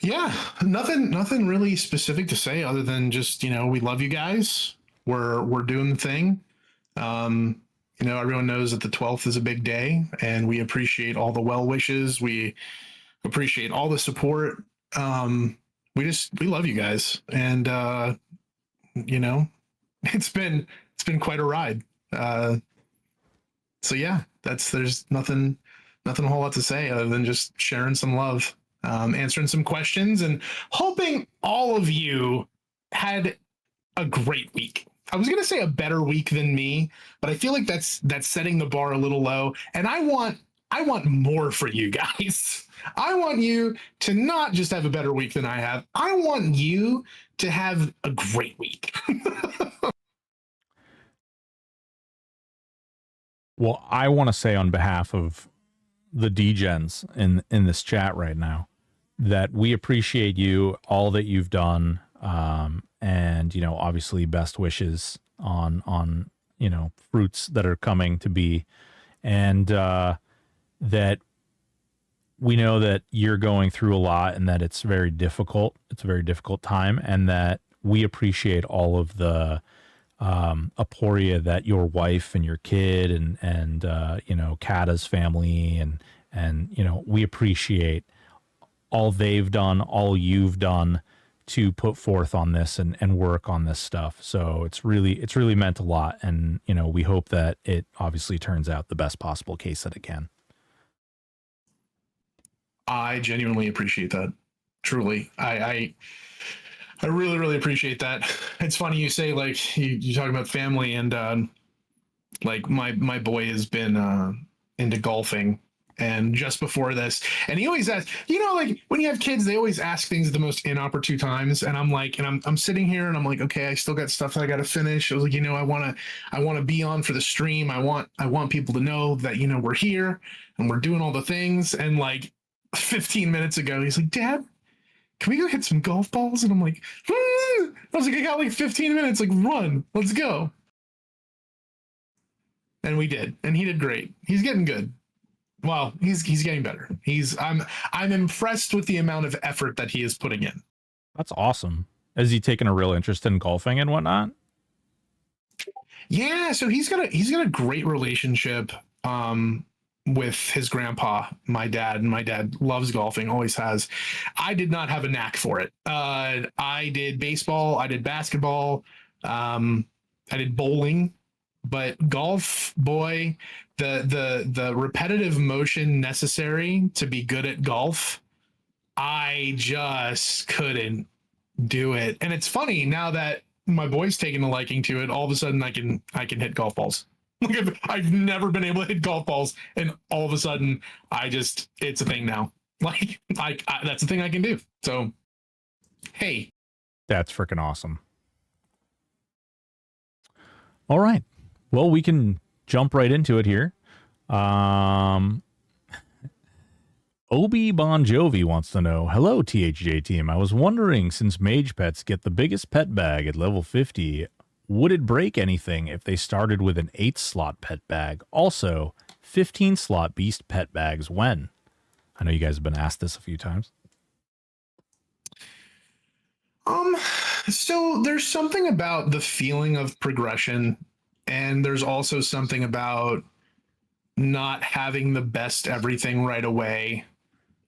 Yeah, nothing really specific to say other than just, we love you guys. We're doing the thing. Um, everyone knows that the 12th is a big day, and we appreciate all the well wishes. We appreciate all the support. We love you guys, and you know, it's been quite a ride. Uh, so yeah, there's nothing a whole lot to say other than just sharing some love, answering some questions, and hoping all of you had a great week. I was gonna say a better week than me, but I feel like that's setting the bar a little low. And I want more for you guys. I want you to not just have a better week than I have. I want you to have a great week. Well, I want to say on behalf of the degens in this chat right now that we appreciate you, all that you've done, and obviously best wishes on fruits that are coming to be, and that we know that you're going through a lot and that it's very difficult. It's a very difficult time, and that we appreciate all of the aporia that your wife and your kid and Kata's family and we appreciate all they've done, all you've done to put forth on this and work on this stuff. So it's really meant a lot, and we hope that it obviously turns out the best possible case that it can. I genuinely appreciate that. Truly, I really, really appreciate that. It's funny you say, like, you talk about family, and like my boy has been into golfing, and just before this, and he always asks, like when you have kids, they always ask things at the most inopportune times, and I'm like, and I'm sitting here and I'm like, okay, I still got stuff that I got to finish. I was like, I want to be on for the stream. I want people to know that we're here and we're doing all the things, and like 15 minutes ago, he's like, Dad, can we go hit some golf balls? And I'm like, I was like, I got like 15 minutes, like run, let's go. And we did, and he did great. He's getting good. Well, he's getting better. I'm impressed with the amount of effort that he is putting in. That's awesome. Has he taken a real interest in golfing and whatnot? Yeah, so he's got a great relationship with his grandpa, my dad, and my dad loves golfing, always has. I did not have a knack for it. I did baseball, I did basketball, I did bowling, but golf, boy, the repetitive motion necessary to be good at golf, I just couldn't do it. And it's funny now that my boy's taking a liking to it, all of a sudden I can hit golf balls. Like I've never been able to hit golf balls, and all of a sudden it's a thing now. Like that's a thing I can do. So, hey, that's freaking awesome. All right, well, we can jump right into it here. Obi Bon Jovi wants to know, hello THJ team. I was wondering, since mage pets get the biggest pet bag at level 50, would it break anything if they started with an 8-slot pet bag? Also, 15-slot beast pet bags when? I know you guys have been asked this a few times. So there's something about the feeling of progression, and there's also something about not having the best everything right away.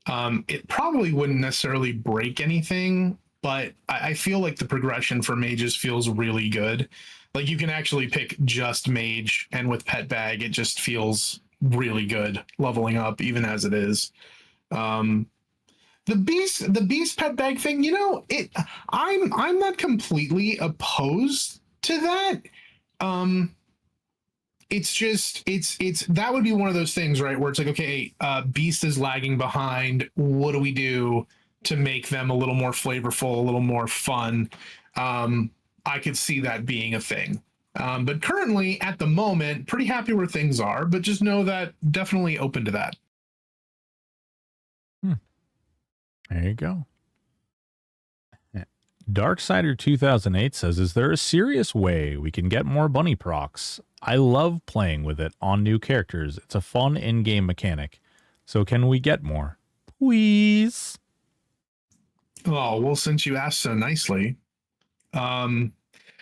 It probably wouldn't necessarily break anything, but I feel like the progression for mages feels really good. Like you can actually pick just mage, and with pet bag, it just feels really good leveling up even as it is. The beast pet bag thing, I'm not completely opposed to that. It's just it's that would be one of those things, right, where it's like, okay, beast is lagging behind. What do we do to make them a little more flavorful, a little more fun? I could see that being a thing. But currently, at the moment, pretty happy where things are, but just know that definitely open to that. There you go. Darksider 2008 says, is there a serious way we can get more bunny procs? I love playing with it on new characters. It's a fun in-game mechanic. So can we get more? Please? Oh, well, since you asked so nicely, um,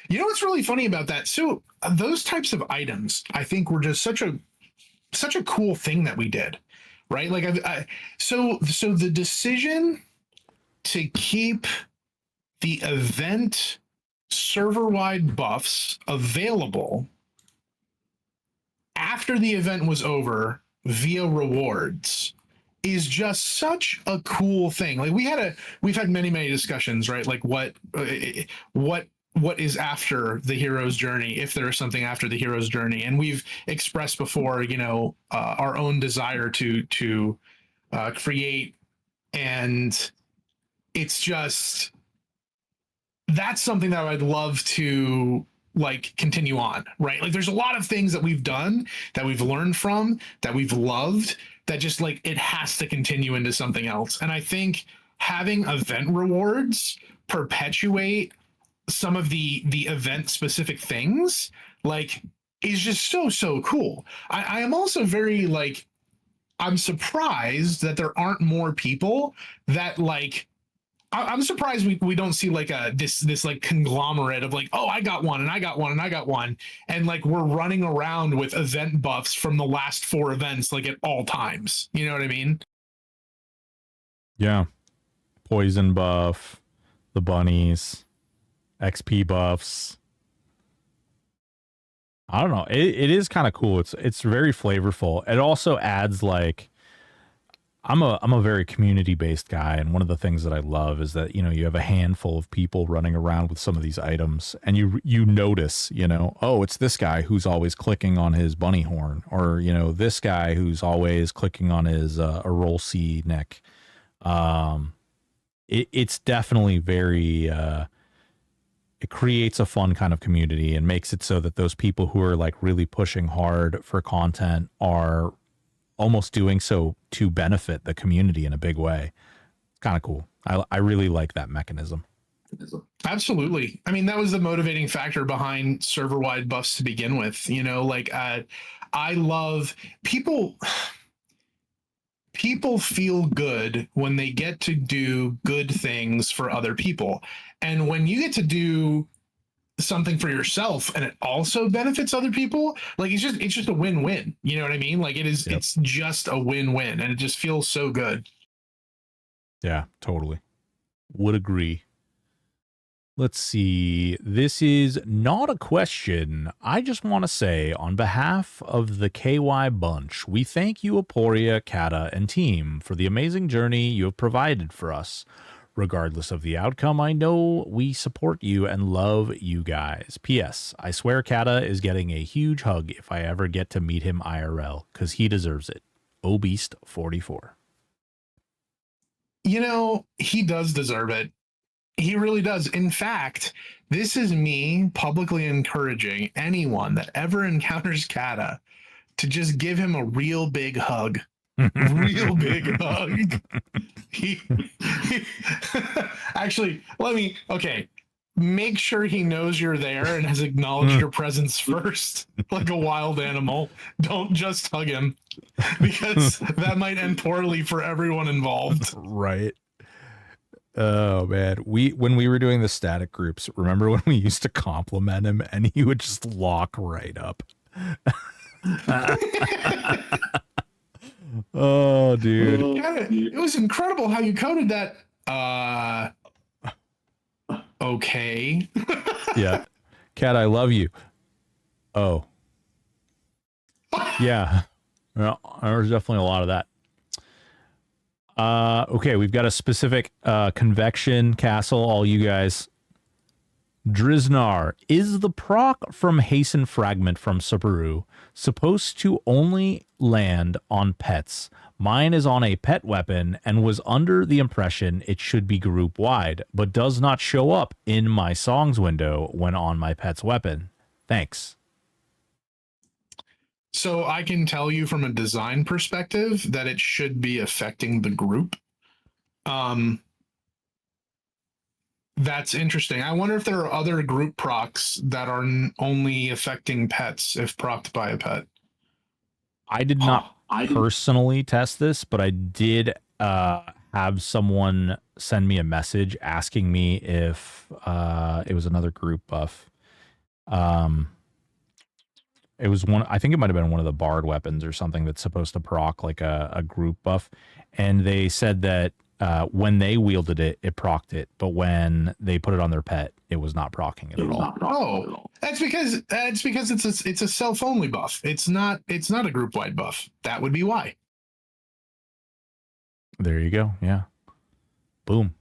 you know what's really funny about that? So those types of items, I think, were just such a cool thing that we did, right? Like, so the decision to keep the event server wide buffs available after the event was over via rewards is just such a cool thing. Like we've had many discussions, right? Like what what is after the hero's journey, if there is something after the hero's journey, and we've expressed before, our own desire to create, and it's just that's something that I'd love to like continue on, right? Like there's a lot of things that we've done that we've learned from, that we've loved, that just like it has to continue into something else. And I think having event rewards perpetuate some of the event specific things like is just so cool. I am also very like I'm surprised that there aren't more people that like I'm surprised we don't see like this like conglomerate of like, oh, I got one and I got one and I got one, and like we're running around with event buffs from the last 4 events like at all times. You know what I mean? Yeah. Poison buff, the bunnies, XP buffs. I don't know. It is kind of cool. It's very flavorful. It also adds like I'm a very community based guy, and one of the things that I love is that you have a handful of people running around with some of these items, and you notice oh, it's this guy who's always clicking on his bunny horn, or this guy who's always clicking on his roll C neck. It's definitely very it creates a fun kind of community and makes it so that those people who are like really pushing hard for content are almost doing so to benefit the community in a big way. It's kind of cool. I really like that mechanism. Absolutely. I mean, that was the motivating factor behind server wide buffs to begin with. I love people. People feel good when they get to do good things for other people. And when you get to do something for yourself and it also benefits other people, like it's just a win-win. You know what I mean? Like it's just a win-win, and it just feels so good. Yeah, totally. Would agree. Let's see. This is not a question. I just want to say, on behalf of the KY bunch, we thank you, Aporia, Kata, and team, for the amazing journey you have provided for us. Regardless of the outcome, I know we support you and love you guys. P.S. I swear Kata is getting a huge hug if I ever get to meet him IRL, because he deserves it. Obeast44. He does deserve it. He really does. In fact, this is me publicly encouraging anyone that ever encounters Kata to just give him a real big hug. Real big hug. Actually, make sure he knows you're there and has acknowledged your presence first, like a wild animal. Don't just hug him, because that might end poorly for everyone involved. Right. Oh man, when we were doing the static groups, remember when we used to compliment him and he would just lock right up? Oh, dude. Yeah, it was incredible how you coded that. Okay. Yeah. Cat, I love you. Oh. Yeah. Well, there's definitely a lot of that. Okay, we've got a specific convection castle, all you guys. Driznar, is the proc from Hasten Fragment from Seru supposed to only land on pets? Mine is on a pet weapon and was under the impression it should be group wide, but does not show up in my songs window when on my pet's weapon. Thanks. So I can tell you from a design perspective that it should be affecting the group. That's interesting. I wonder if there are other group procs that are only affecting pets if procced by a pet. I did not personally test this, but I did have someone send me a message asking me if it was another group buff. It was one, I think it might have been one of the bard weapons or something that's supposed to proc like a group buff. And they said that when they wielded it, it procced it, but when they put it on their pet, it was not procking it at all. Oh, that's because it's a self-only buff. It's not a group-wide buff. That would be why. There you go. Yeah. Boom.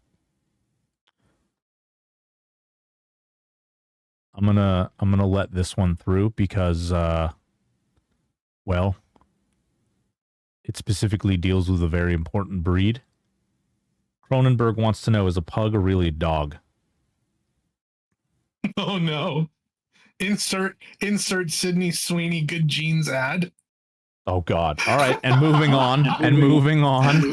I'm gonna let this one through because well, it specifically deals with a very important breed. Cronenberg wants to know, is a pug really a dog? Oh no. Insert Sydney Sweeney good genes ad. Oh God. All right. And moving on. And moving on.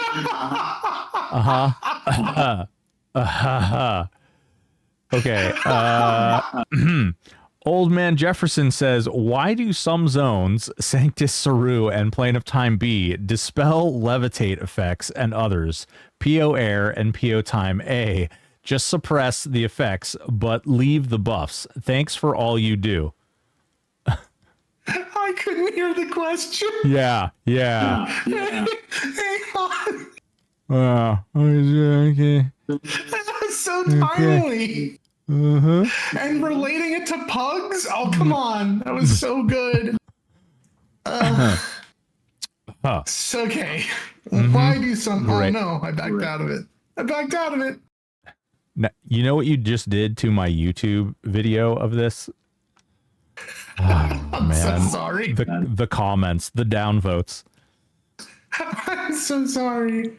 Okay. Old Man Jefferson says, why do some zones, Sanctus Seru and Plane of Time B, dispel levitate effects and others, PO Air and PO Time A, just suppress the effects but leave the buffs? Thanks for all you do. I couldn't hear the question. Yeah. Hang on. Okay. That was so timely. And relating it to pugs? Oh, come on. That was so good. It's okay. Why do some... Great. Oh, no. I backed out of it. Now, you know what you just did to my YouTube video of this? Oh, I'm man. so sorry. The comments, the downvotes. I'm so sorry.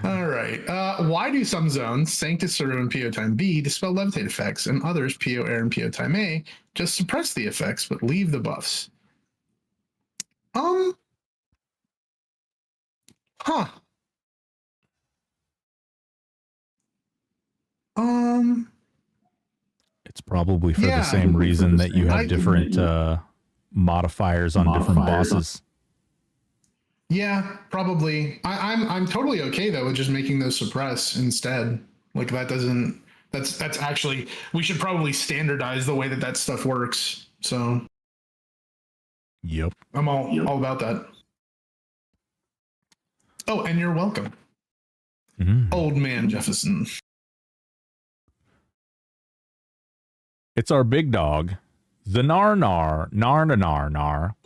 All right. Why do some zones, Sanctus Seru and PO Time B, dispel levitate effects, and others, PO Air and PO Time A, just suppress the effects but leave the buffs? Huh. It's probably for the same reason that you have different modifiers on different bosses. Yeah, probably. I'm totally okay though with just making those suppress instead. Like that's actually, we should probably standardize the way that stuff works. So Yep. I'm all about that. Oh, and you're welcome. Old Man Jefferson. It's our big dog, the nar.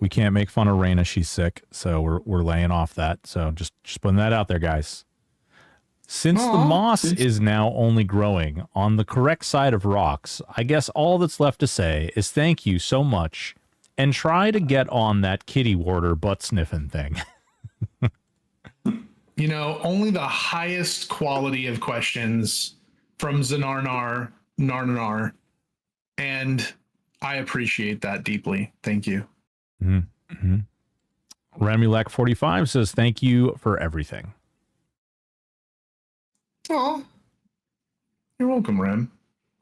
We can't make fun of Raina. She's sick, so we're laying off that. So just putting that out there, guys. Since the moss is now only growing on the correct side of rocks, I guess all that's left to say is thank you so much, and try to get on that kitty warder butt sniffing thing. You know, only the highest quality of questions from Zanarnar, Narnar, and I appreciate that deeply. Thank you. Remulak45 says, thank you for everything. Oh, you're welcome, Rem.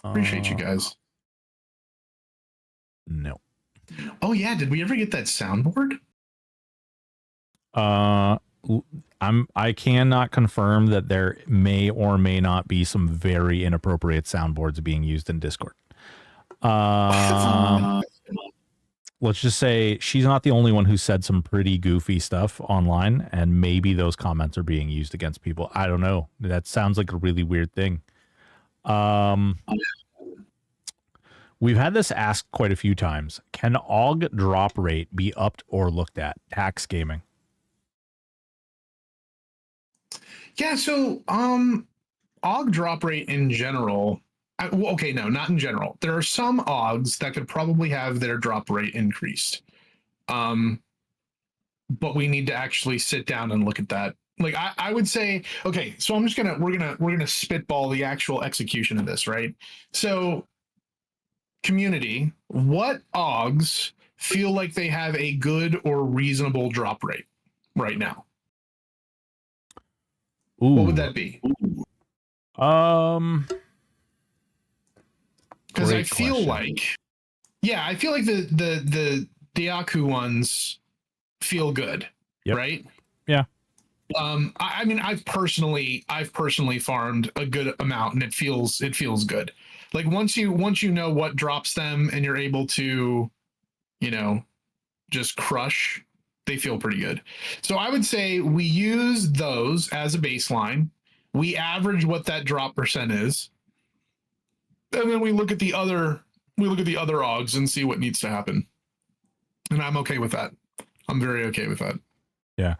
Appreciate you guys. No. Oh yeah, did we ever get that soundboard? I cannot confirm that there may or may not be some very inappropriate soundboards being used in Discord. Let's just say she's not the only one who said some pretty goofy stuff online, and maybe those comments are being used against people. I don't know. That sounds like a really weird thing. We've had this asked quite a few times. Can AUG drop rate be upped or looked at? Tax gaming. Yeah, so AUG drop rate in general. Okay, no, not in general. There are some AUGs that could probably have their drop rate increased. But we need to actually sit down and look at that. Like I would say, okay, so we're gonna spitball the actual execution of this, right? So community, what AUGs feel like they have a good or reasonable drop rate right now? Ooh. What would that be? Because I feel like the Diaku ones feel good, right? Yeah. I mean, I've personally farmed a good amount, and it feels good. Like once you know what drops them, and you're able to, you know, just crush, they feel pretty good. So I would say we use those as a baseline. We average what that drop percent is, and then we look at the other OGs and see what needs to happen. And I'm okay with that. I'm very okay with that. Yeah.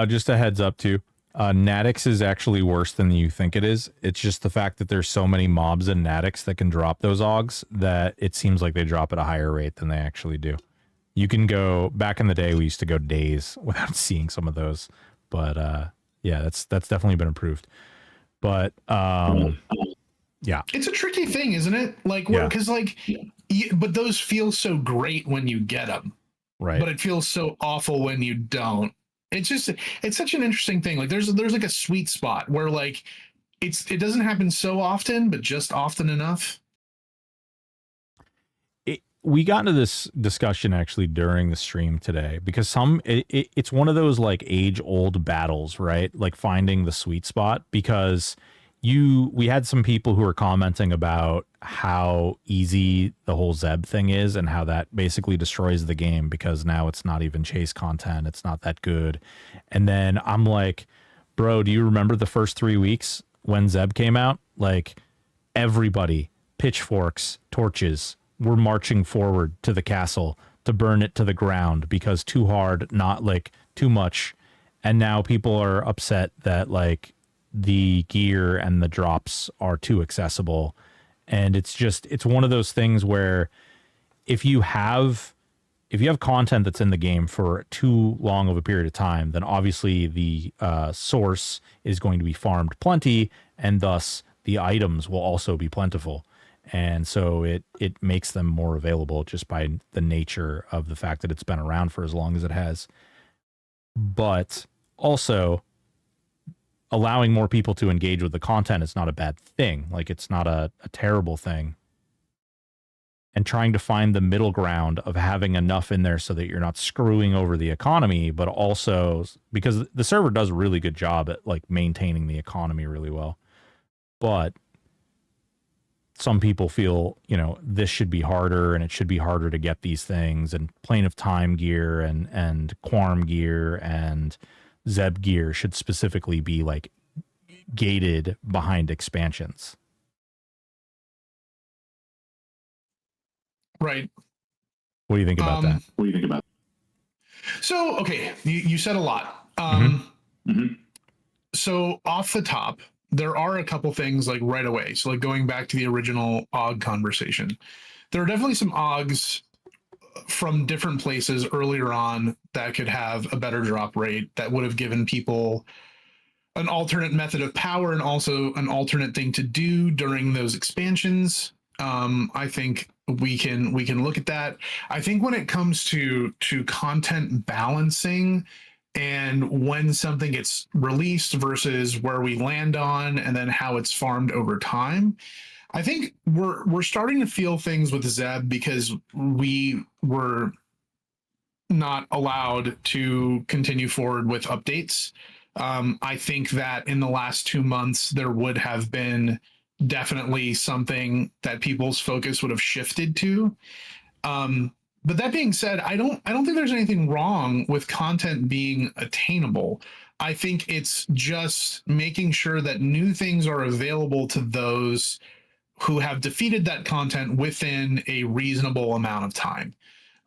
Just a heads up too. Natix is actually worse than you think it is. It's just the fact that there's so many mobs in Natix that can drop those OGs that it seems like they drop at a higher rate than they actually do. You can go back in the day, we used to go days without seeing some of those. But yeah, that's definitely been improved. But yeah. It's a tricky thing, isn't it? Like, because but those feel so great when you get them. Right. But it feels so awful when you don't. It's such an interesting thing. Like there's like a sweet spot where like it doesn't happen so often, but just often enough. We got into this discussion actually during the stream today because it's one of those like age old battles, right? Like finding the sweet spot, because we had some people who were commenting about how easy the whole Zeb thing is and how that basically destroys the game because now it's not even chase content. It's not that good. And then I'm like, bro, do you remember the first 3 weeks when Zeb came out? Like everybody, pitchforks, torches, were marching forward to the castle to burn it to the ground because too hard, not like too much. And now people are upset that like the gear and the drops are too accessible. And it's one of those things where if you have content that's in the game for too long of a period of time, then obviously the source is going to be farmed plenty, and thus the items will also be plentiful. And so it makes them more available just by the nature of the fact that it's been around for as long as it has. But also, allowing more people to engage with the content is not a bad thing. Like it's not a terrible thing. And trying to find the middle ground of having enough in there so that you're not screwing over the economy, but also because the server does a really good job at like maintaining the economy really well. But some people feel, you know, this should be harder and it should be harder to get these things, and Plane of Time gear and Quarm gear and Zeb gear should specifically be like gated behind expansions. Right. What do you think about that? What do you think about that? So, okay, you said a lot. So off the top, there are a couple things like right away. So like going back to the original OG conversation, there are definitely some OGs from different places earlier on that could have a better drop rate that would have given people an alternate method of power and also an alternate thing to do during those expansions. I think we can look at that. I think when it comes to content balancing and when something gets released versus where we land on and then how it's farmed over time, I think we're starting to feel things with Zeb because we were not allowed to continue forward with updates. I think that in the last 2 months, there would have been definitely something that people's focus would have shifted to. But that being said, I don't think there's anything wrong with content being attainable. I think it's just making sure that new things are available to those who have defeated that content within a reasonable amount of time.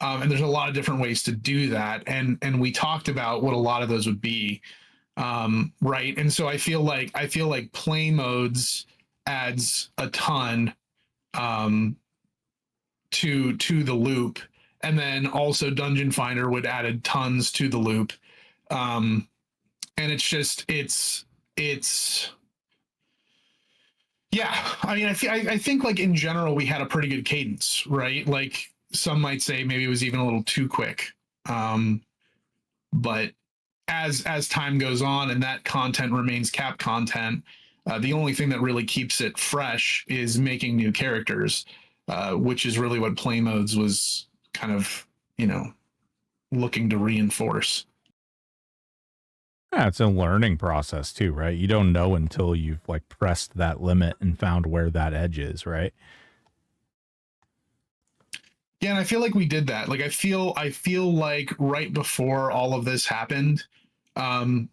And there's a lot of different ways to do that. And we talked about what a lot of those would be. Right. And so I feel like play modes adds a ton to the loop. And then also Dungeon Finder would add tons to the loop. And it's yeah, I mean, I think like in general, we had a pretty good cadence, right? Like some might say maybe it was even a little too quick. But as time goes on and that content remains cap content, the only thing that really keeps it fresh is making new characters, which is really what play modes was kind of, looking to reinforce. Yeah, it's a learning process too, right? You don't know until you've like pressed that limit and found where that edge is, right? Yeah, and I feel like we did that. Like I feel like right before all of this happened,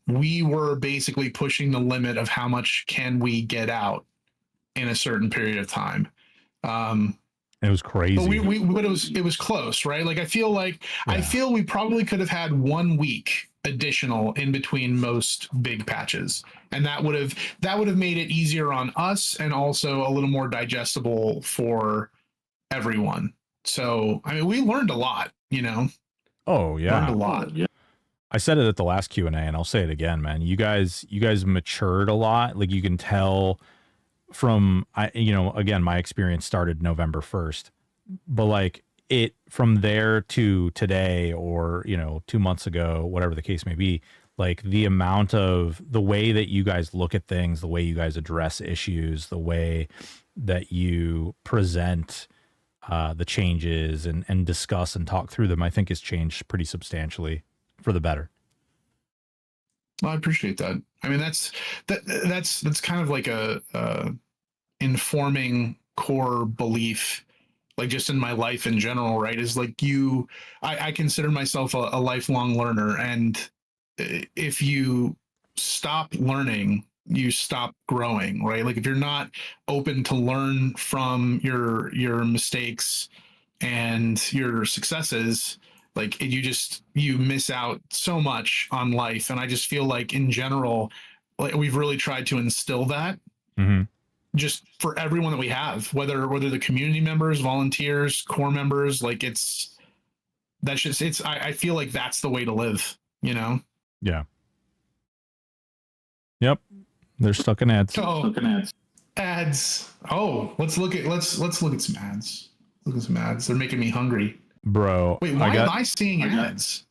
we were basically pushing the limit of how much can we get out in a certain period of time. Um, It was but crazy. but it was close, right? Like I feel we probably could have had 1 week additional in between most big patches, and that would have made it easier on us and also a little more digestible for everyone. So I mean, we learned a lot, you know. Oh Learned a yeah. lot. I said it at the last Q&A and I'll say it again, man. You guys matured a lot. Like you can tell from again, my experience started November 1st. But like it from there to today or, 2 months ago, whatever the case may be, like the amount of the way that you guys look at things, the way you guys address issues, the way that you present the changes and discuss and talk through them, I think has changed pretty substantially for the better. Well, I appreciate that. I mean, that's kind of like a informing core belief, like just in my life in general, right? Is like I consider myself a lifelong learner, and if you stop learning, you stop growing, right? Like if you're not open to learn from your mistakes and your successes, like you miss out so much on life. And I just feel like in general, like we've really tried to instill that Mm-hmm. just for everyone that we have, whether the community members, volunteers, core members, like that's just I feel like that's the way to live, you know. Yeah. Yep. They're stuck in ads. Oh, ads. Oh, let's look at some ads. Look at some ads. They're making me hungry. Bro, Wait, why am I seeing ads?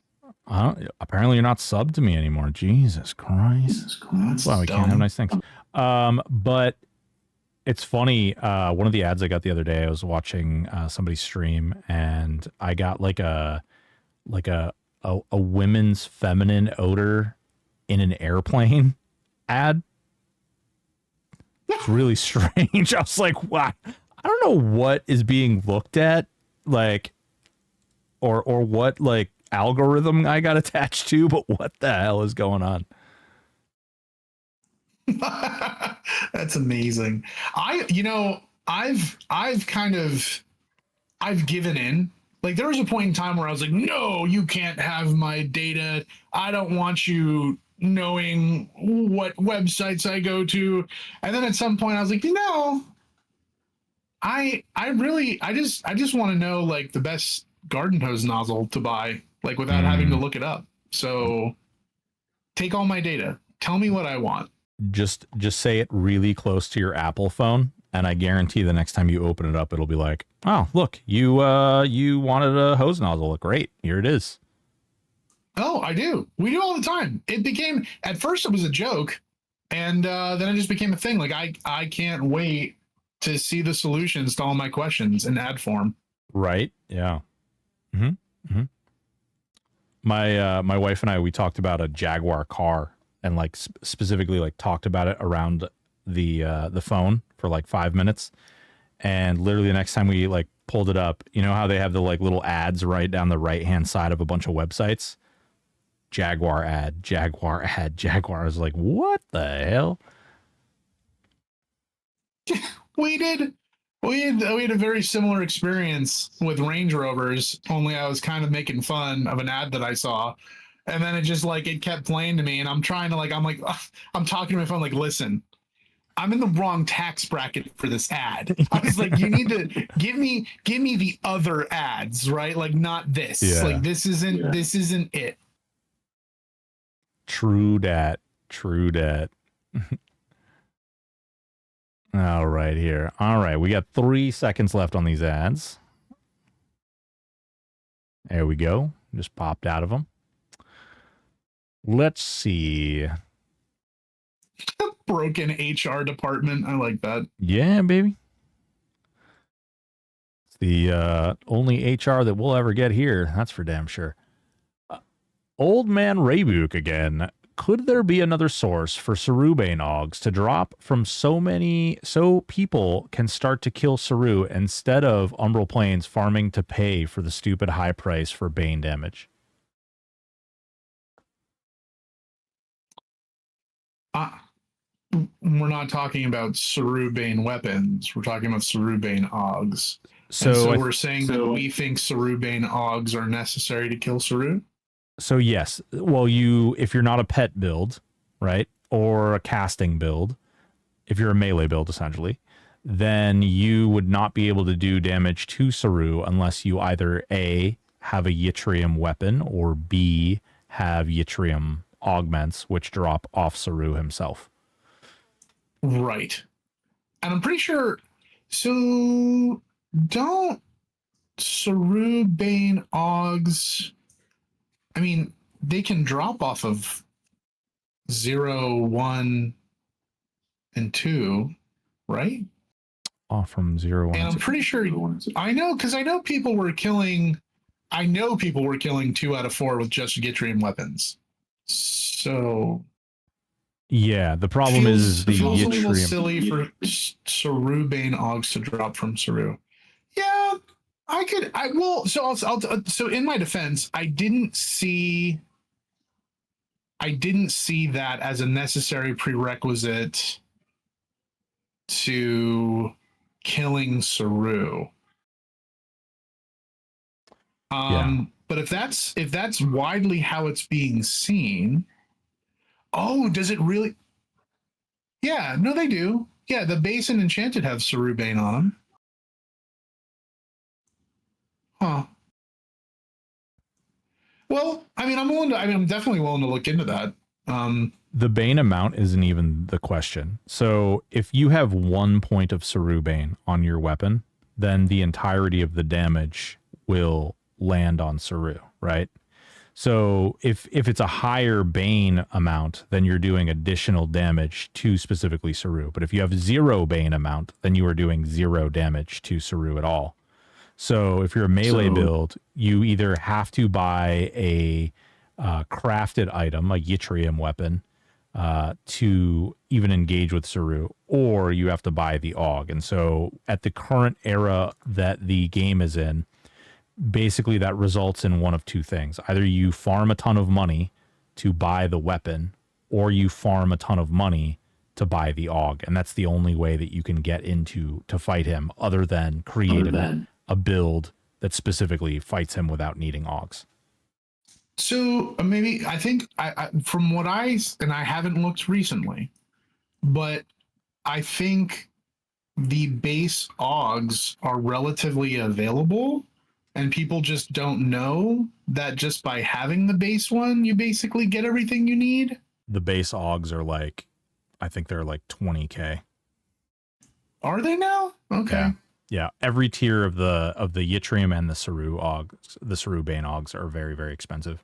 Apparently you're not subbed to me anymore. Jesus Christ. That's Wow, we dumb. can't have nice things. But it's funny. One of the ads I got the other day, I was watching somebody stream, and I got like a women's feminine odor in an airplane ad. It's really strange. I was like, wow. I don't know what is being looked at, like, or what like algorithm I got attached to, but what the hell is going on? That's amazing. I've given in. Like there was a point in time where I was like, no, you can't have my data. I don't want you knowing what websites I go to. And then at some point I was like, I just want to know like the best garden hose nozzle to buy, like without having to look it up. So take all my data. Tell me what I want. Just say it really close to your Apple phone, and I guarantee the next time you open it up, it'll be like, oh, look, you wanted a hose nozzle. Great, here it is. Oh, I do. We do all the time. It became, at first it was a joke, and then it just became a thing. Like I can't wait to see the solutions to all my questions in ad form. Right? Yeah. Mm-hmm. Mm-hmm. My wife and I, we talked about a Jaguar car, and like specifically like talked about it around the phone for like 5 minutes. And literally the next time we like pulled it up, you know how they have the like little ads right down the right hand side of a bunch of websites? Jaguar ad, Jaguar ad, Jaguar. I was like, what the hell? We had a very similar experience with Range Rovers, only I was kind of making fun of an ad that I saw. And then it just like it kept playing to me, and I'm trying to I'm talking to my phone like, listen, I'm in the wrong tax bracket for this ad. I was like, you need to give me the other ads, right? Like not this. Yeah. Like this isn't it. True dat. All right, here. All right, we got 3 seconds left on these ads. There we go. Just popped out of them. Let's see. Broken HR department. I like that. Yeah, baby. It's the only HR that we'll ever get here. That's for damn sure. Old Man Raybook again. could there be another source for Seru bane Augs to drop from so people can start to kill Seru instead of Umbral Plains farming to pay for the stupid high price for bane damage? We're not talking about Seru bane weapons. We're talking about Seru bane Augs. So we're saying that we think Seru bane Augs are necessary to kill Seru? So yes, well, if you're not a pet build, right, or a casting build, if you're a melee build essentially, then you would not be able to do damage to Seru unless you either A, have a Yttrium weapon, or B, have Yttrium augments, which drop off Seru himself. Right. And I'm pretty sure, so don't Seru bane Augs, I mean, they can drop off of 0, 1, and 2, right? Off from 0, 1, And I'm pretty sure I know, because I know people were killing 2 out of 4 with just Yttrium weapons. So yeah, the problem is the feels a little Yttrium. silly for Seru bane Augs to drop from Seru. Yeah, so in my defense, I didn't see that as a necessary prerequisite to killing Seru. But if that's widely how it's being seen, does it really? Yeah, no, they do. Yeah, the base and enchanted have Seru bane on them. Huh. Well, I mean, I'm definitely willing to look into that. The bane amount isn't even the question. So if you have 1 point of Seru bane on your weapon, then the entirety of the damage will land on Seru, right? So if it's a higher bane amount, then you're doing additional damage to specifically Seru. But if you have 0 bane amount, then you are doing 0 damage to Seru at all. So if you're a melee build, you either have to buy a crafted item, a Yttrium weapon, to even engage with Seru, or you have to buy the Aug. And so at the current era that the game is in, basically that results in one of two things. Either you farm a ton of money to buy the weapon, or you farm a ton of money to buy the Aug. And that's the only way that you can get to fight him, other than creating a build that specifically fights him without needing Augs. So maybe I think from what I haven't looked recently, but I think the base Augs are relatively available, and people just don't know that just by having the base one, you basically get everything you need. The base Augs are like, I think they're like 20K. Are they now? Okay. Yeah. Every tier of the Yttrium and the Seru Augs, the Seru bane Augs, are very, very expensive.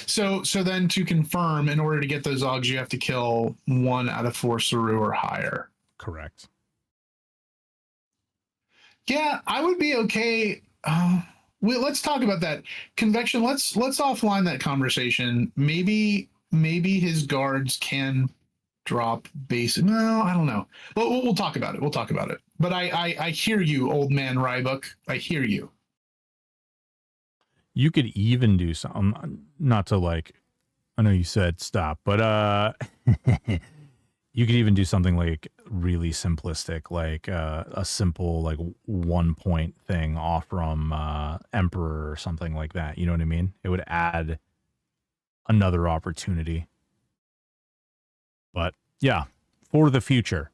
So then to confirm, in order to get those Augs, you have to kill 1 out of 4 Seru or higher. Correct. Yeah, I would be okay. Let's talk about that convection. Let's offline that conversation. Maybe his guards can drop base. No, I don't know. We'll talk about it. We'll talk about it. But I hear you, old man Rybook. I hear you. You could even do some, not to like, I know you said stop, but you could even do something like really simplistic, like a simple like 1 point thing off from Emperor or something like that. You know what I mean? It would add another opportunity. But yeah, for the future.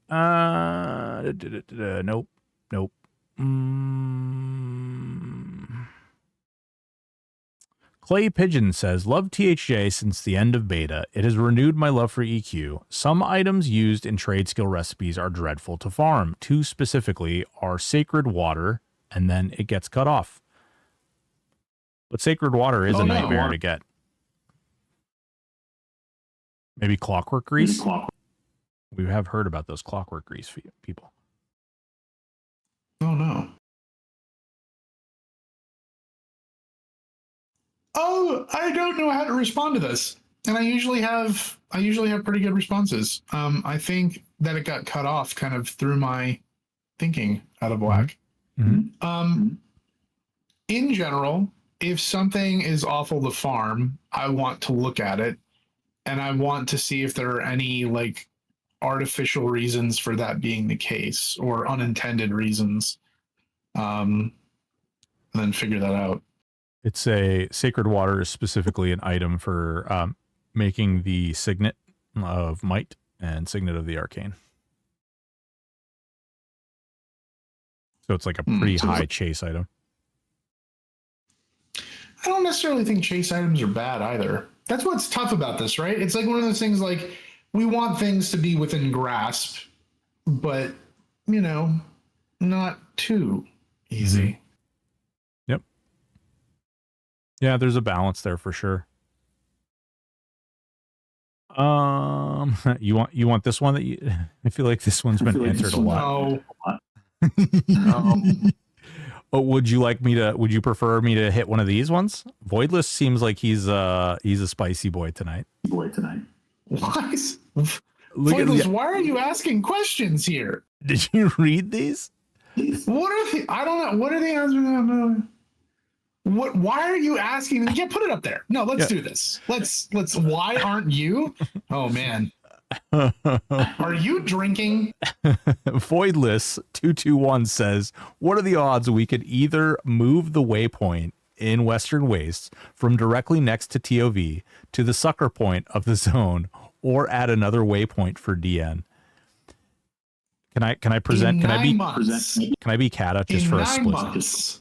Nope. Clay Pigeon says, love THJ since the end of beta. It has renewed my love for EQ. Some items used in Tradeskill recipes are dreadful to farm. 2 specifically are Sacred Water, and then it gets cut off. But Sacred Water is a nightmare to get. Maybe Clockwork Grease? We have heard about those Clockwork Grease people. Oh, no. Oh, I don't know how to respond to this. And I usually have pretty good responses. I think that it got cut off kind of through my thinking out of whack. In general, if something is awful to farm, I want to look at it and I want to see if there are any like artificial reasons for that being the case or unintended reasons. And then figure that out. It's a sacred water is specifically an item for making the signet of might and signet of the arcane. So it's like a pretty high chase item. I don't necessarily think chase items are bad either. That's what's tough about this, right? It's like one of those things like we want things to be within grasp, but, you know, not too easy. Yep. Yeah, there's a balance there for sure. You want this one that I feel like this one's been answered a lot. No. Oh, would you prefer me to hit one of these ones? Voidless seems like he's a spicy boy tonight. Why? Voidless, why are you asking questions here? Did you read these? What are the? I don't know. What are the answers? What? Why are you asking? Yeah, put it up there. No, let's do this. Let's. Why aren't you? Oh man. Are you drinking? Voidless 221 says, what are the odds we could either move the waypoint in Western Wastes from directly next to TOV to the sucker point of the zone or add another waypoint for DN? Can I present? Can I be Kata just for a split? Months,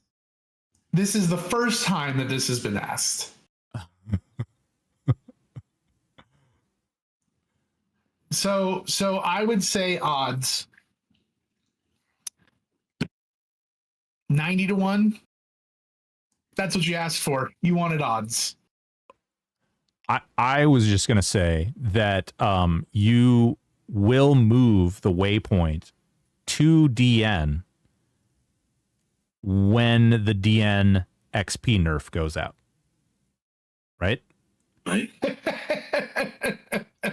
this is the first time that this has been asked. So I would say odds 90-1. That's what you asked for. You wanted odds. I was just gonna say that you will move the waypoint to DN when the DN XP nerf goes out. Right? Right.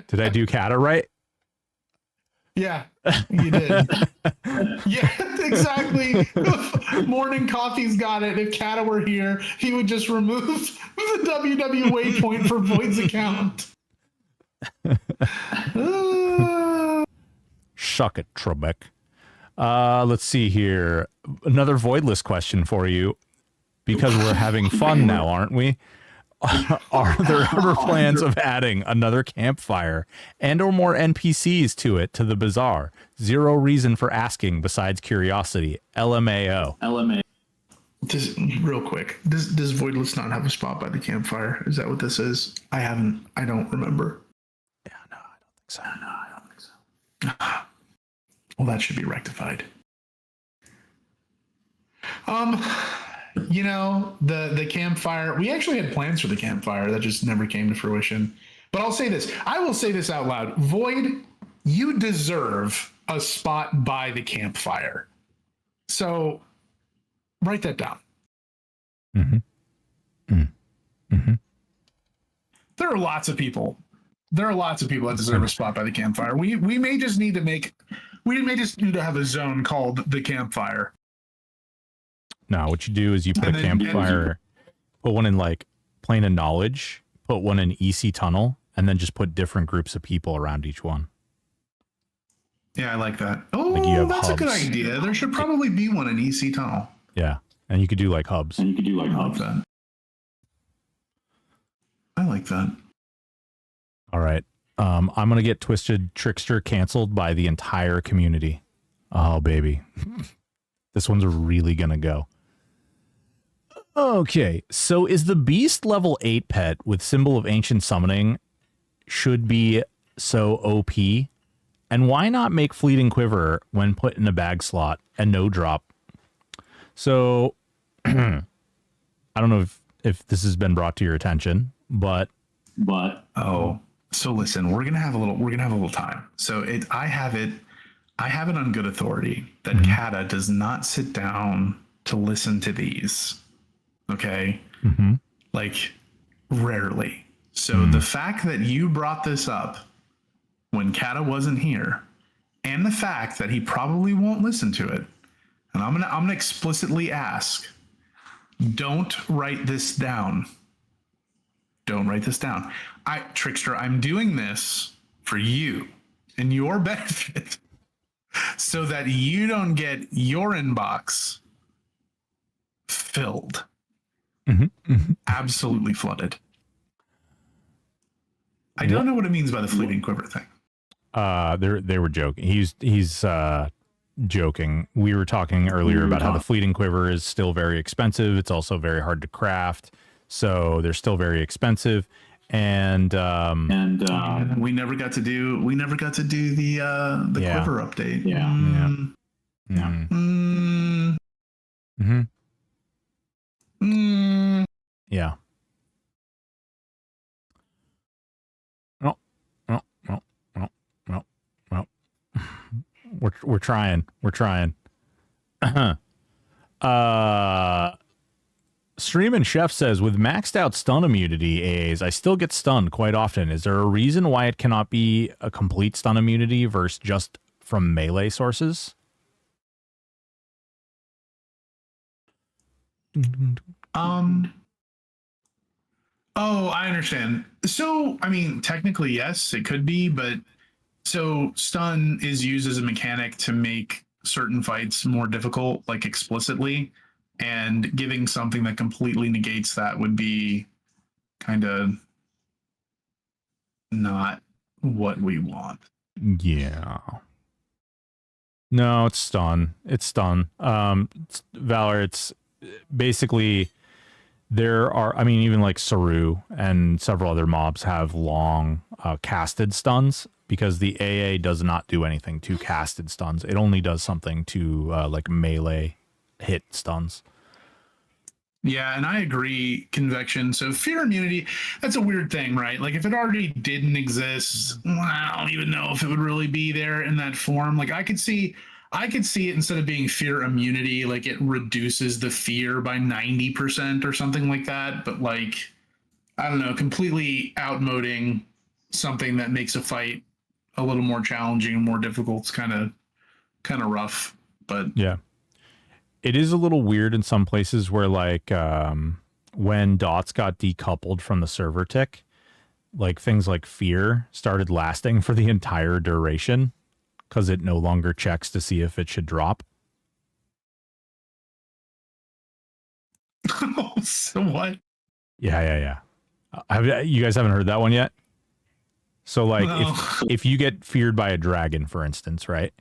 Did I do Kata right? Yeah, you did. Yeah, exactly. Morning Coffee's got it. If Kata were here, he would just remove the WW waypoint for Void's account. Shuck it, Trebek. Let's see here. Another Voidless question for you, because we're having fun now, aren't we? Are there ever plans of adding another campfire and or more NPCs to the bazaar? Zero reason for asking besides curiosity. LMAO. Real quick. Does Voidless not have a spot by the campfire? Is that what this is? I don't remember. Yeah, no, I don't think so. Well, that should be rectified. You know, the campfire, we actually had plans for the campfire that just never came to fruition. But I'll say this. I will say this out loud. Void, you deserve a spot by the campfire. So write that down. There are lots of people. That deserve a spot by the campfire. We may just need to have a zone called the campfire. No, what you do is you put a campfire, put one in like Plane of Knowledge, put one in EC Tunnel, and then just put different groups of people around each one. Yeah, I like that. Oh, that's hubs. A good idea. There should probably be one in EC Tunnel. Yeah, and you could do like hubs. I like that. All right. I'm going to get Twisted Trickster canceled by the entire community. Oh, baby. This one's really going to go. Okay, so is the Beast level 8 pet with Symbol of Ancient Summoning should be so OP? And why not make Fleeting Quiver when put in a bag slot and no drop? So, I don't know if this has been brought to your attention, but... So listen, we're gonna have a little time. So I have it on good authority that Kata does not sit down to listen to these. Okay. Like Rarely. So the fact that you brought this up when Kata wasn't here, and the fact that he probably won't listen to it, and I'm gonna explicitly ask, don't write this down. Don't write this down. Trickster, I'm doing this for you and your benefit so that you don't get your inbox filled. Absolutely flooded. I don't know what it means by the fleeting quiver thing. They were joking. He's joking. We were talking earlier about how the fleeting quiver is still very expensive. It's also very hard to craft, so they're still very expensive. And we never got to do the quiver update. Yeah. We're trying. Stream and Chef says, with maxed out stun immunity AAs, I still get stunned quite often. Is there a reason why it cannot be a complete stun immunity versus just from melee sources? Oh, I understand. So, I mean, technically, yes, it could be, but so stun is used as a mechanic to make certain fights more difficult, like explicitly, and giving something that completely negates that would be kind of not what we want. Yeah. No, it's stun. Valor, it's basically there are, I mean, even like Seru and several other mobs have long casted stuns because the AA does not do anything to casted stuns. It only does something to like melee hit stuns. Yeah, and I agree, Convection. So fear immunity, that's a weird thing, right? Like if it already didn't exist, I don't even know if it would really be there in that form. Like I could see it instead of being fear immunity, like it reduces the fear by 90% or something like that. But like, I don't know, completely outmoding something that makes a fight a little more challenging and more difficult is kind of rough. But yeah. It is a little weird in some places where like when dots got decoupled from the server tick, like things like fear started lasting for the entire duration because it no longer checks to see if it should drop. So what? Yeah. You guys haven't heard that one yet? So like No. if you get feared by a dragon, for instance, right?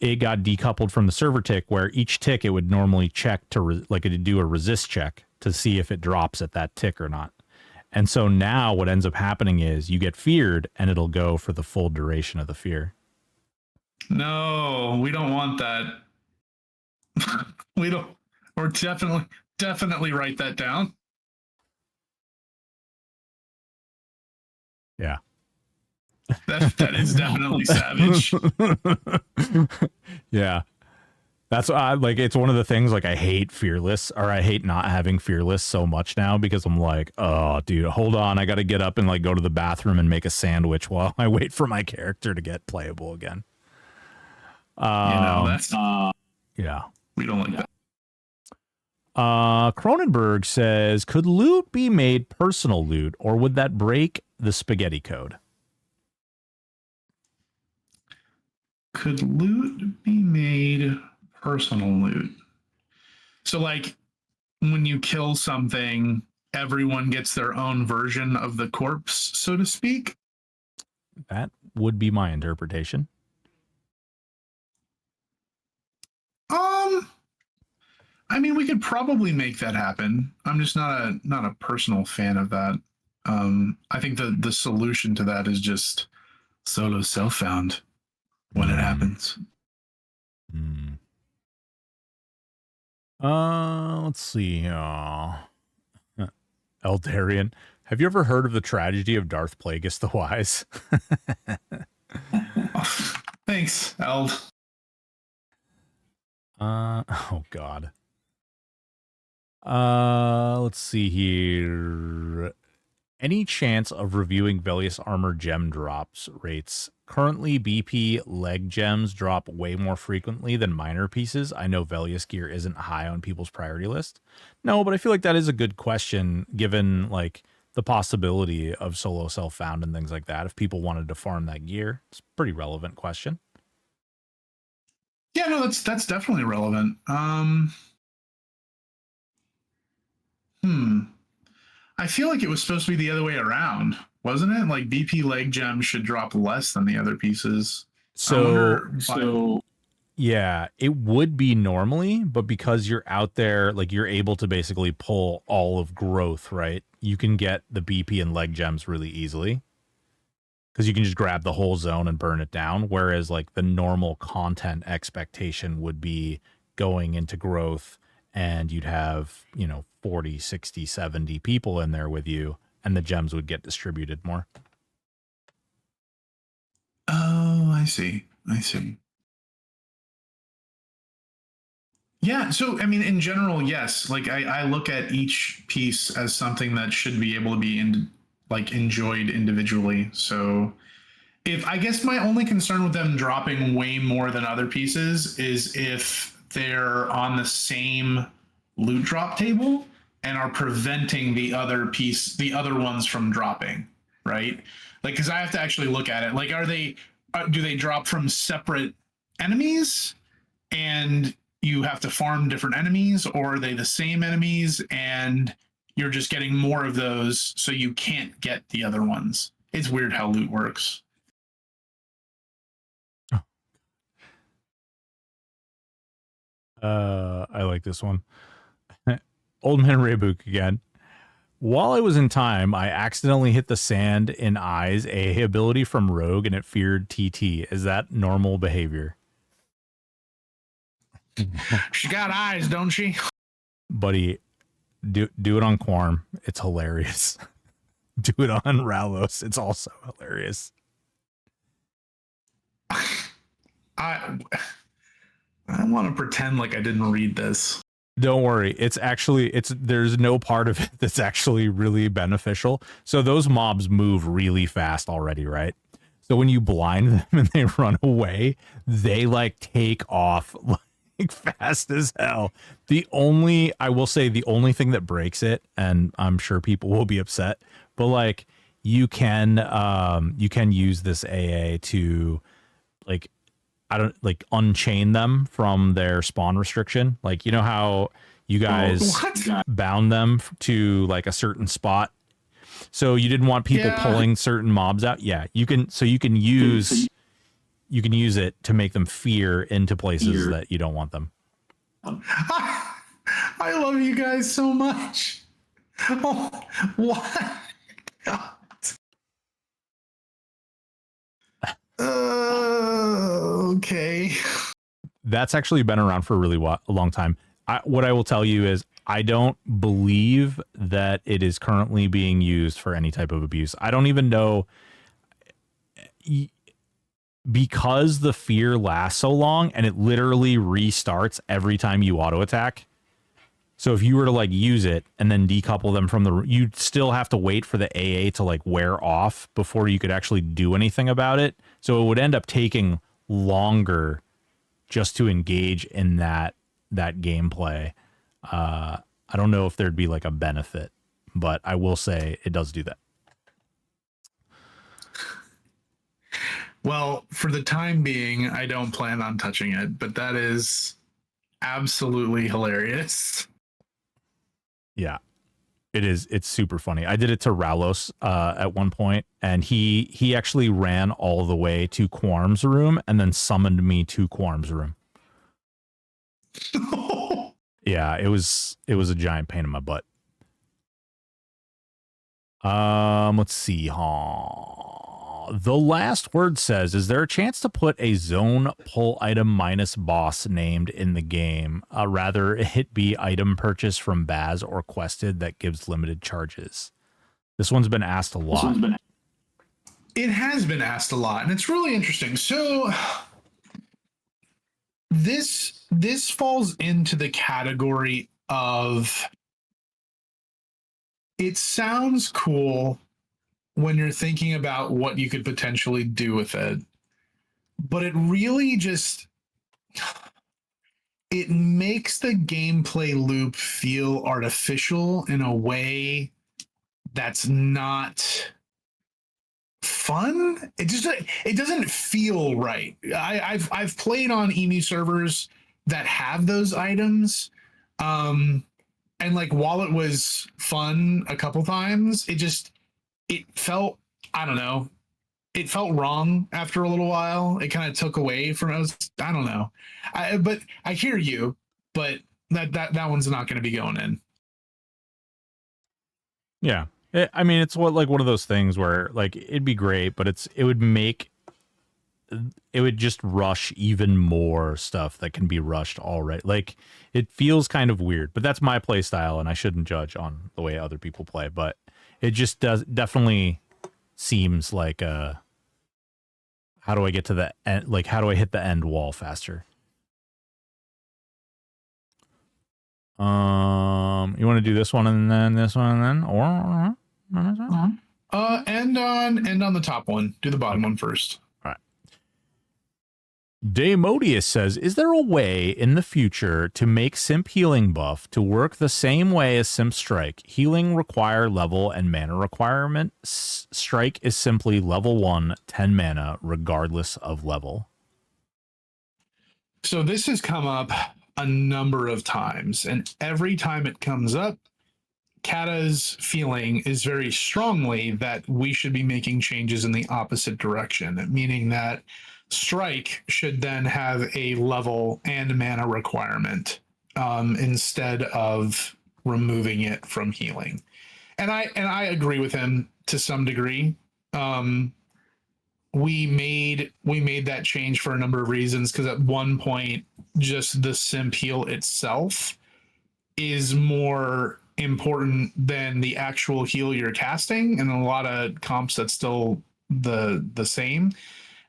It got decoupled from the server tick where each tick it would normally check to like it'd do a resist check to see if it drops at that tick or not. And so now what ends up happening is you get feared and it'll go for the full duration of the fear. No, we don't want that. We're definitely write that down. Yeah. That is definitely savage. Yeah. That's like, it's one of the things like I hate fearless, or I hate not having fearless so much now because I'm like, oh dude, hold on. I got to get up and like go to the bathroom and make a sandwich while I wait for my character to get playable again. That's yeah. We don't like that. Cronenberg says, could loot be made personal loot or would that break the spaghetti code? Could loot be made personal loot? So like when you kill something, everyone gets their own version of the corpse, so to speak? That would be my interpretation. I mean, we could probably make that happen. I'm just not a personal fan of that. I think the solution to that is just solo self-found when it happens. Let's see. Eldarian, have you ever heard of the tragedy of Darth Plagueis the Wise? Thanks, Eld. Oh God. Let's see here. Any chance of reviewing Velious Armor gem drops rates? Currently, BP leg gems drop way more frequently than minor pieces. I know Velious gear isn't high on people's priority list. No, but I feel like that is a good question given like the possibility of solo self-found and things like that. If people wanted to farm that gear, it's a pretty relevant question. Yeah, no, that's definitely relevant. I feel like it was supposed to be the other way around, wasn't it? Like BP leg gems should drop less than the other pieces. Yeah, it would be normally, but because you're out there, like you're able to basically pull all of growth, right? You can get the BP and leg gems really easily because you can just grab the whole zone and burn it down. Whereas like the normal content expectation would be going into growth and you'd have, 40, 60, 70 people in there with you and the gems would get distributed more. Oh, I see. Yeah, so I mean, in general, yes. Like I look at each piece as something that should be able to be enjoyed individually. So if I guess my only concern with them dropping way more than other pieces is if they're on the same loot drop table and are preventing the other ones from dropping, right? Like, because I have to actually look at it. Like, do they drop from separate enemies and you have to farm different enemies, or are they the same enemies and you're just getting more of those so you can't get the other ones? It's weird how loot works. I like this one. Old Man Raybook again. While I was in time, I accidentally hit the sand in eyes, a ability from Rogue, and it feared TT. Is that normal behavior? She got eyes, don't she? Buddy, do it on Quorm. It's hilarious. Do it on Ralos. It's also hilarious. I want to pretend like I didn't read this. Don't worry. There's no part of it that's actually really beneficial. So those mobs move really fast already, right? So when you blind them and they run away, they like take off like fast as hell. I will say the only thing that breaks it, and I'm sure people will be upset, but like you can use this AA to like unchain them from their spawn restriction. Like, you know how you guys bound them to like a certain spot. So you didn't want people pulling certain mobs out. Yeah, you can use it to make them fear into places that you don't want them. I love you guys so much. Oh, what? God. Okay. That's actually been around for a long time. What I will tell you is I don't believe that it is currently being used for any type of abuse. I don't even know, because the fear lasts so long and it literally restarts every time you auto attack. So if you were to like use it and then decouple them from you'd still have to wait for the AA to like wear off before you could actually do anything about it. So it would end up taking longer just to engage in that gameplay. I don't know if there'd be like a benefit, but I will say it does do that. Well, for the time being, I don't plan on touching it, but that is absolutely hilarious. Yeah, it is. It's super funny. I did it to Ralos at one point, and he actually ran all the way to Quorm's room and then summoned me to Quorm's room. Yeah, it was a giant pain in my butt. Let's see. The last word says, is there a chance to put a zone pull item minus boss named in the game? Rather it be item purchase from Baz or quested that gives limited charges. This one's been asked a lot. It has been asked a lot, and it's really interesting. So this falls into the category of, it sounds cool, when you're thinking about what you could potentially do with it. But it really just it makes the gameplay loop feel artificial in a way that's not fun. It doesn't feel right. I've played on emu servers that have those items, and like while it was fun a couple times, it felt, I don't know, it felt wrong after a little while. It kind of took away from it. I don't know. But I hear you, but that one's not going to be going in. Yeah. I mean, it's like one of those things where like it'd be great, but it would just rush even more stuff that can be rushed already. Like it feels kind of weird, but that's my play style and I shouldn't judge on the way other people play, but it just definitely seems like how do I get to the end? Like, how do I hit the end wall faster? You want to do this one and then this one and then, or end on the top one. Do the bottom one first. All right. Daemodius says, is there a way in the future to make Simp healing buff to work the same way as Simp Strike? Healing require level and mana requirement. Strike is simply level 1, 10 mana, regardless of level. So this has come up a number of times, and every time it comes up, Kata's feeling is very strongly that we should be making changes in the opposite direction, meaning that Strike should then have a level and mana requirement instead of removing it from healing. And I agree with him to some degree. We made that change for a number of reasons, because at one point just the simp heal itself is more important than the actual heal you're casting, and in a lot of comps that's still the same.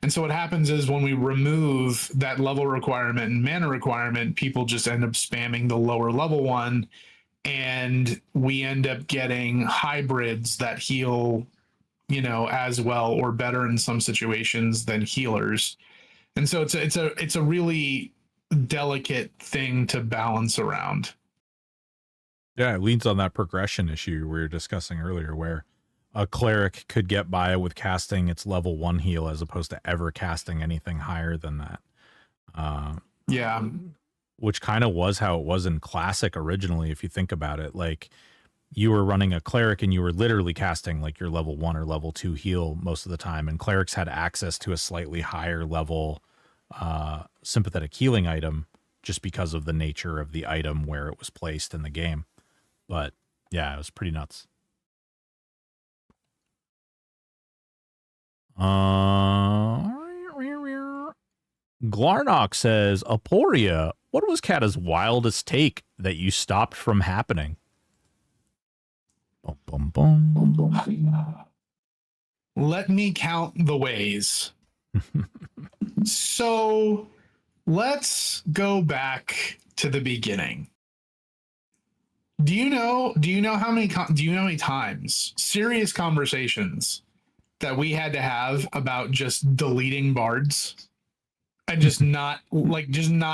And so what happens is when we remove that level requirement and mana requirement, people just end up spamming the lower level one, and we end up getting hybrids that heal, you know, as well or better in some situations than healers. And so it's a really delicate thing to balance around. Yeah, it leans on that progression issue we were discussing earlier, where a cleric could get by with casting its level 1 heal as opposed to ever casting anything higher than that. Yeah. Which kind of was how it was in Classic originally, if you think about it. Like, you were running a cleric and you were literally casting like your level 1 or level 2 heal most of the time, and clerics had access to a slightly higher level sympathetic healing item just because of the nature of the item where it was placed in the game. But yeah, it was pretty nuts. Glarnock says, Aporia, what was Kata's wildest take that you stopped from happening? Bum, bum, bum. Let me count the ways. So let's go back to the beginning. Do you know how many times, serious conversations, that we had to have about just deleting bards and just not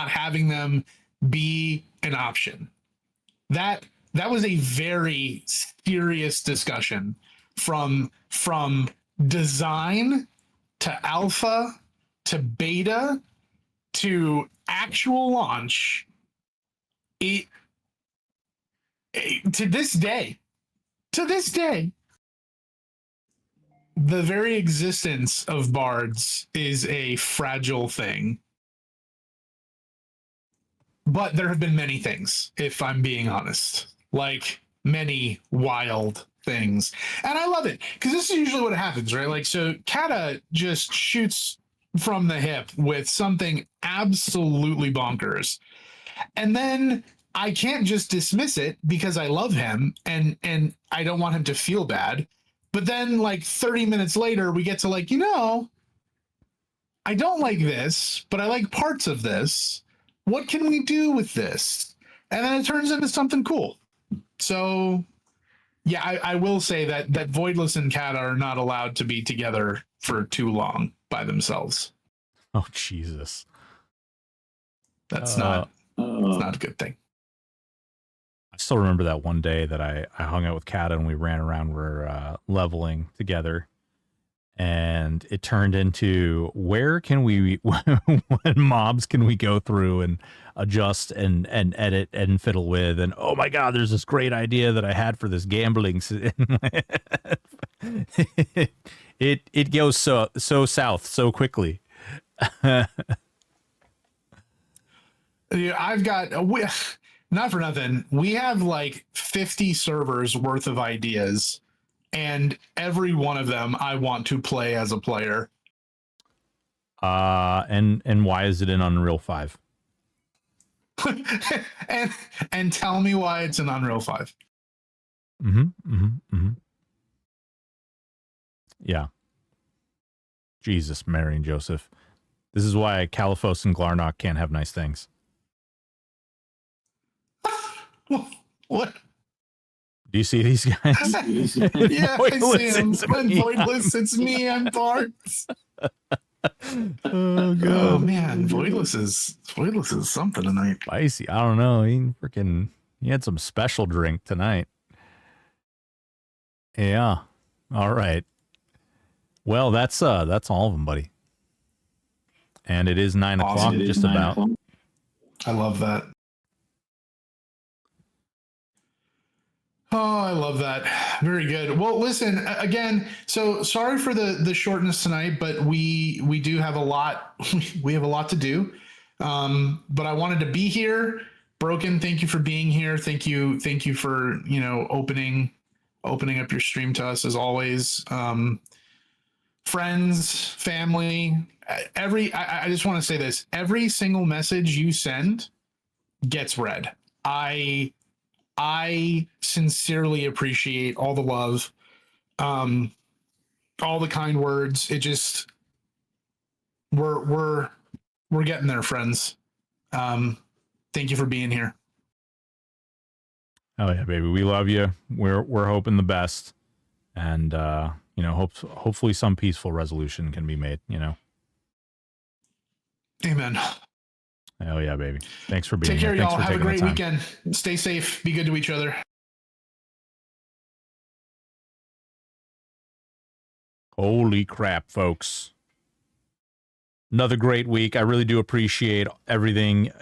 having them be an option? That was a very serious discussion from design to alpha to beta to actual launch. To this day, the very existence of bards is a fragile thing. But there have been many things, if I'm being honest, like many wild things. And I love it, because this is usually what happens, right? Like, so Kata just shoots from the hip with something absolutely bonkers. And then I can't just dismiss it because I love him and I don't want him to feel bad. But then like 30 minutes later, we get to like, I don't like this, but I like parts of this. What can we do with this? And then it turns into something cool. So Yeah, I will say that Voidless and Cat are not allowed to be together for too long by themselves. Oh, Jesus. That's not it's not a good thing. I still remember that one day that I hung out with Kat and we ran around, we're leveling together. And it turned into, where can we, what mobs can we go through and adjust and edit and fiddle with? And oh my God, there's this great idea that I had for this gambling. It goes so south so quickly. Yeah, I've got not for nothing. We have like 50 servers worth of ideas, and every one of them I want to play as a player. And why is it in Unreal 5? and tell me why it's in Unreal 5. Yeah. Jesus, Mary and Joseph. This is why Caliphos and Glarnock can't have nice things. What? Do you see these guys? Yeah, I see him. Voidless, it's me, I'm Barks. Oh God. Oh man, Voidless is something tonight. Spicy. I don't know. He had some special drink tonight. Yeah. All right. Well, that's all of them, buddy. And it is 9 o'clock, just about. I love that. Oh, I love that. Very good. Well, listen, again, so sorry for the shortness tonight, but we do have a lot. We have a lot to do. But I wanted to be here. Broken, thank you for being here. Thank you for, opening up your stream to us as always. Friends, family, I just want to say this. Every single message you send gets read. I sincerely appreciate all the love, all the kind words. It just we're getting there, friends. Thank you for being here. Oh yeah, baby. We love you. We're hoping the best. And hopefully some peaceful resolution can be made, Amen. Oh yeah, baby. Thanks for being here. Take care, y'all. Have a great weekend. Stay safe. Be good to each other. Holy crap, folks. Another great week. I really do appreciate everything